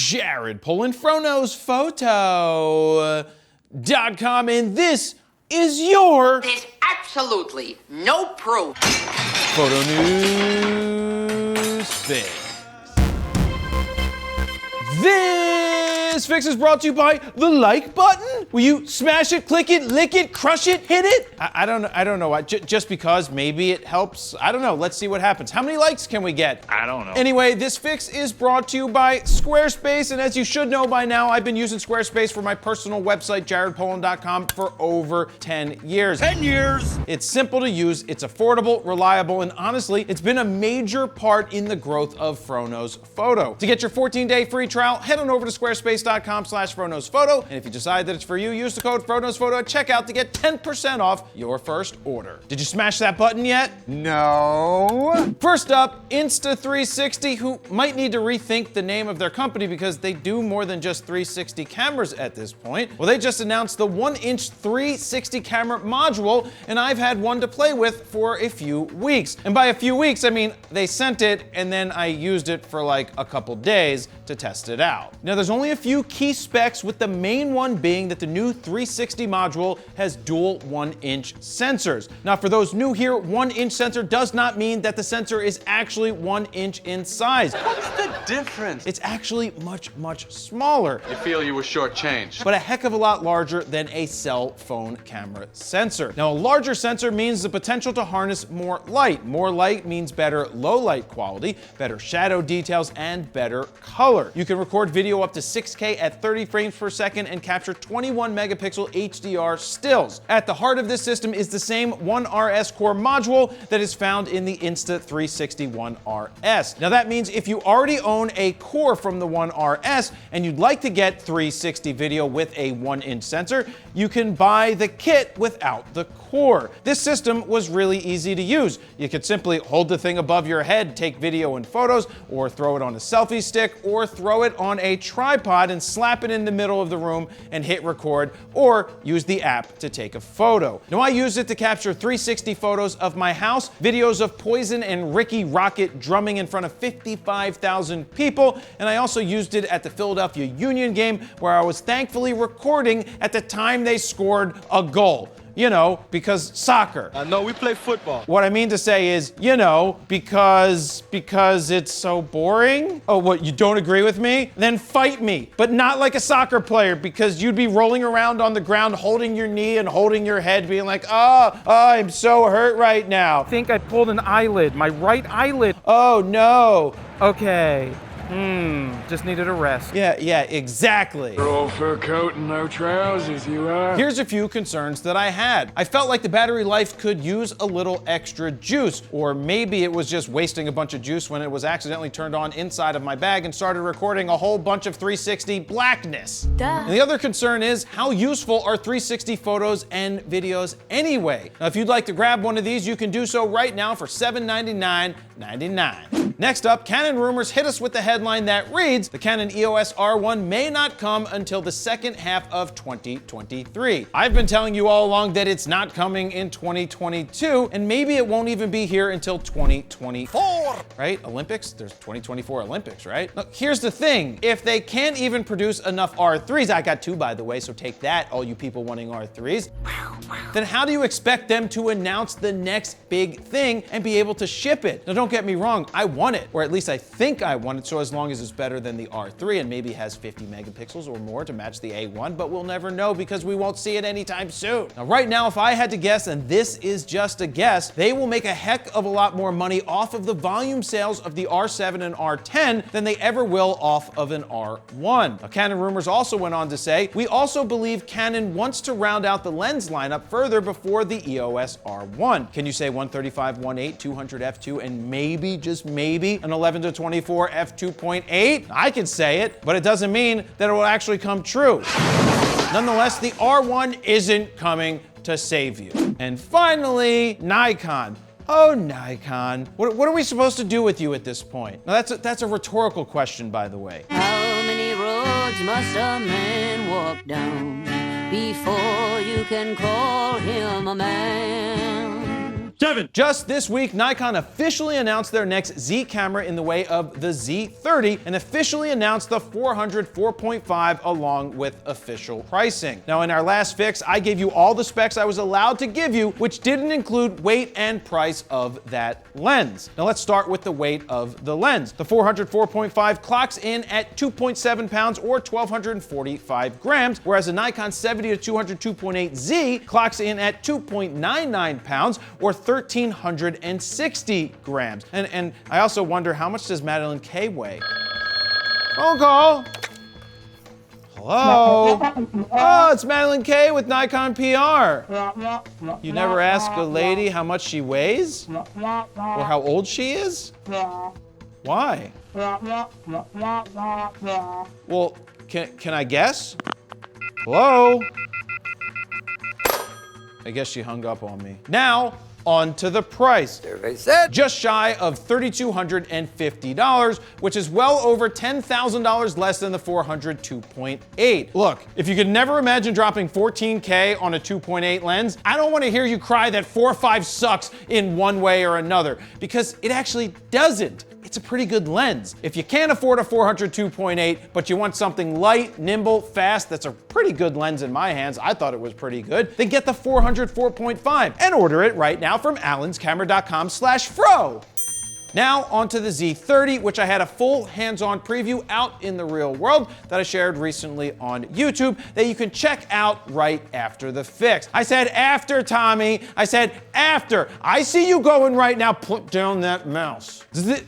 Jared Polin, FroKnowsPhoto.com, and this is your... There's absolutely no proof. Photo News Fix. This fix is brought to you by the like button. Will you smash it, click it, lick it, crush it, hit it? I don't know. Just because maybe it helps. I don't know. Let's see what happens. How many likes can we get? I don't know. Anyway, this fix is brought to you by Squarespace, and as you should know by now, I've been using Squarespace for my personal website, jaredpolin.com, for over 10 years. 10 years! It's simple to use, it's affordable, reliable, and honestly, it's been a major part in the growth of FroKnowsPhoto. To get your 14-day free trial, head on over to squarespace.com/FroKnowsPhoto, and if you decide that it's for you, use the code FroKnowsPhoto at checkout to get 10% off your first order. Did you smash that button yet? No. First up, Insta360, who might need to rethink the name of their company because they do more than just 360 cameras at this point. Well, they just announced the 1-inch 360 camera module, and I've had one to play with for a few weeks. And by a few weeks, I mean they sent it and then I used it for like a couple days to test it out. Now, there's only a few key specs, with the main one being that the new 360 module has dual 1-inch sensors. Now, for those new here, 1-inch sensor does not mean that the sensor is actually 1 inch in size. What's the difference? It's actually much, much smaller, You feel you were shortchanged. but a heck of a lot larger than a cell phone camera sensor. Now, a larger sensor means the potential to harness more light. More light means better low light quality, better shadow details, and better color. You can record video up to 6K at 30 frames per second and capture 21 megapixel HDR stills. At the heart of this system is the same 1RS core module that is found in the Insta360 1RS. Now, that means if you already own a core from the 1RS and you'd like to get 360 video with a 1-inch sensor, you can buy the kit without the core. This system was really easy to use. You could simply hold the thing above your head, take video and photos, or throw it on a selfie stick, or throw it on a tripod and slap it in the middle of the room and hit record, or use the app to take a photo. Now, I used it to capture 360 photos of my house, videos of Poison and Ricky Rocket drumming in front of 55,000 people, and I also used it at the Philadelphia Union game, where I was thankfully recording at the time they scored a goal. You know, because soccer. No, we play football. What I mean to say is, you know, because it's so boring? Oh, what, you don't agree with me? Then fight me, but not like a soccer player, because you'd be rolling around on the ground, holding your knee and holding your head, being like, oh, I'm so hurt right now. I think I pulled an eyelid, my right eyelid. Oh, no. Okay. Just needed a rest. Yeah, exactly. Roll fur coat and no trousers, you are. Here's a few concerns that I had. I felt like the battery life could use a little extra juice, or maybe it was just wasting a bunch of juice when it was accidentally turned on inside of my bag and started recording a whole bunch of 360 blackness. Duh. And the other concern is, how useful are 360 photos and videos anyway? Now, if you'd like to grab one of these, you can do so right now for $799.99. Next up, Canon rumors hit us with the headline that reads, the Canon EOS R1 may not come until the second half of 2023. I've been telling you all along that it's not coming in 2022, and maybe it won't even be here until 2024, right? Olympics? There's 2024 Olympics, right? Look, here's the thing. If they can't even produce enough R3s, I got two, by the way, so take that, all you people wanting R3s, then how do you expect them to announce the next big thing and be able to ship it? Now, don't get me wrong, I want it, or at least I think I want it, so as long as it's better than the R3 and maybe has 50 megapixels or more to match the A1, but we'll never know because we won't see it anytime soon. Now, right now, if I had to guess, and this is just a guess, they will make a heck of a lot more money off of the volume sales of the R7 and R10 than they ever will off of an R1. Now, Canon rumors also went on to say, we also believe Canon wants to round out the lens lineup further before the EOS R1. Can you say 135, 1.8, 200 f2, and maybe, just maybe, an 11 to 24 f2.8? I can say it, but it doesn't mean that it will actually come true. Nonetheless, the R1 isn't coming to save you. And finally, Nikon. Oh, Nikon. What are we supposed to do with you at this point? Now, that's a rhetorical question, by the way. How many roads must a man walk down before you can call him a man? 7. Just this week, Nikon officially announced their next Z camera in the way of the Z30 and officially announced the 400 4.5 along with official pricing. Now, in our last fix, I gave you all the specs I was allowed to give you, which didn't include weight and price of that lens. Now, let's start with the weight of the lens. The 400 4.5 clocks in at 2.7 pounds or 1,245 grams, whereas the Nikon 70 to 200 2.8Z clocks in at 2.99 pounds or 1,360 grams. And I also wonder, how much does Madeline K weigh? Phone call. Hello? Oh, it's Madeline K with Nikon PR. You never ask a lady how much she weighs? Or how old she is? Why? Well, can I guess? Hello? I guess she hung up on me. Now, on to the price. Survey said. Just shy of $3,250, which is well over $10,000 less than the 400 2.8. Look, if you could never imagine dropping $14K on a 2.8 lens, I don't want to hear you cry that 4.5 sucks in one way or another, because it actually doesn't. It's a pretty good lens. If you can't afford a 400 2.8, but you want something light, nimble, fast, that's a pretty good lens in my hands, I thought it was pretty good, then get the 400 4.5 and order it right now from allenscamera.com/fro. Now onto the Z30, which I had a full hands-on preview out in the real world that I shared recently on YouTube that you can check out right after the fix. I said after, Tommy. I said after. I see you going right now. Put down that mouse. The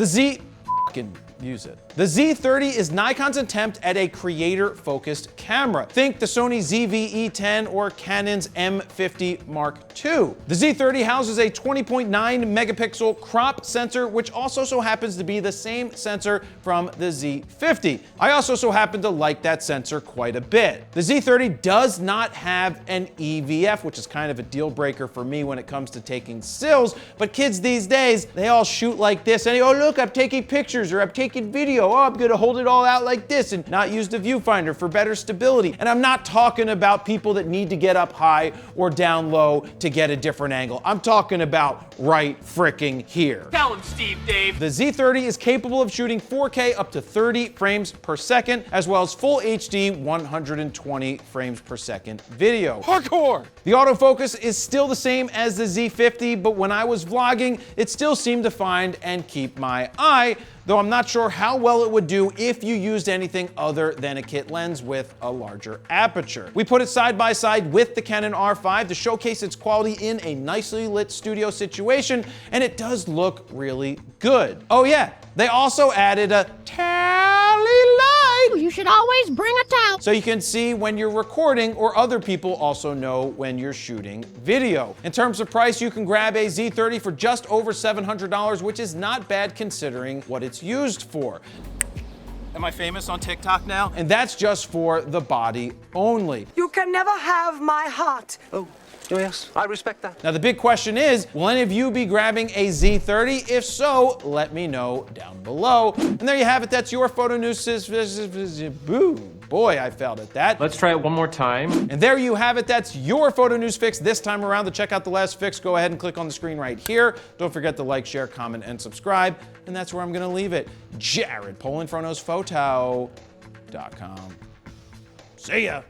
Z, fucking use it. The Z30 is Nikon's attempt at a creator-focused camera. Think the Sony ZV-E10 or Canon's M50 Mark II. The Z30 houses a 20.9 megapixel crop sensor, which also so happens to be the same sensor from the Z50. I also so happen to like that sensor quite a bit. The Z30 does not have an EVF, which is kind of a deal breaker for me when it comes to taking stills, but kids these days, they all shoot like this and oh look, I'm taking pictures or I'm taking video. Oh, I'm gonna hold it all out like this and not use the viewfinder for better stability. And I'm not talking about people that need to get up high or down low to get a different angle. I'm talking about right fricking here. Tell him, Steve Dave. The Z30 is capable of shooting 4K up to 30 frames per second, as well as full HD 120 frames per second video. Hardcore! The autofocus is still the same as the Z50, but when I was vlogging, it still seemed to find and keep my eye, though I'm not sure how well it would do if you used anything other than a kit lens with a larger aperture. We put it side by side with the Canon R5 to showcase its quality in a nicely lit studio situation, and it does look really good. Oh yeah, they also added a tally light. You should always bring a towel. So you can see when you're recording, or other people also know when you're shooting video. In terms of price, you can grab a Z30 for just over $700, which is not bad considering what it's used for. Am I famous on TikTok now? And that's just for the body only. You can never have my heart. Oh, yes, I respect that. Now the big question is, will any of you be grabbing a Z30? If so, let me know down below. And there you have it, that's your photo news. Boom. Boy, I failed at that. Let's try it one more time. And there you have it, that's your photo news fix this time around. To check out the last fix, go ahead and click on the screen right here. Don't forget to like, share, comment, and subscribe. And that's where I'm gonna leave it. Jared, Polin, FroKnowsPhoto.com. See ya.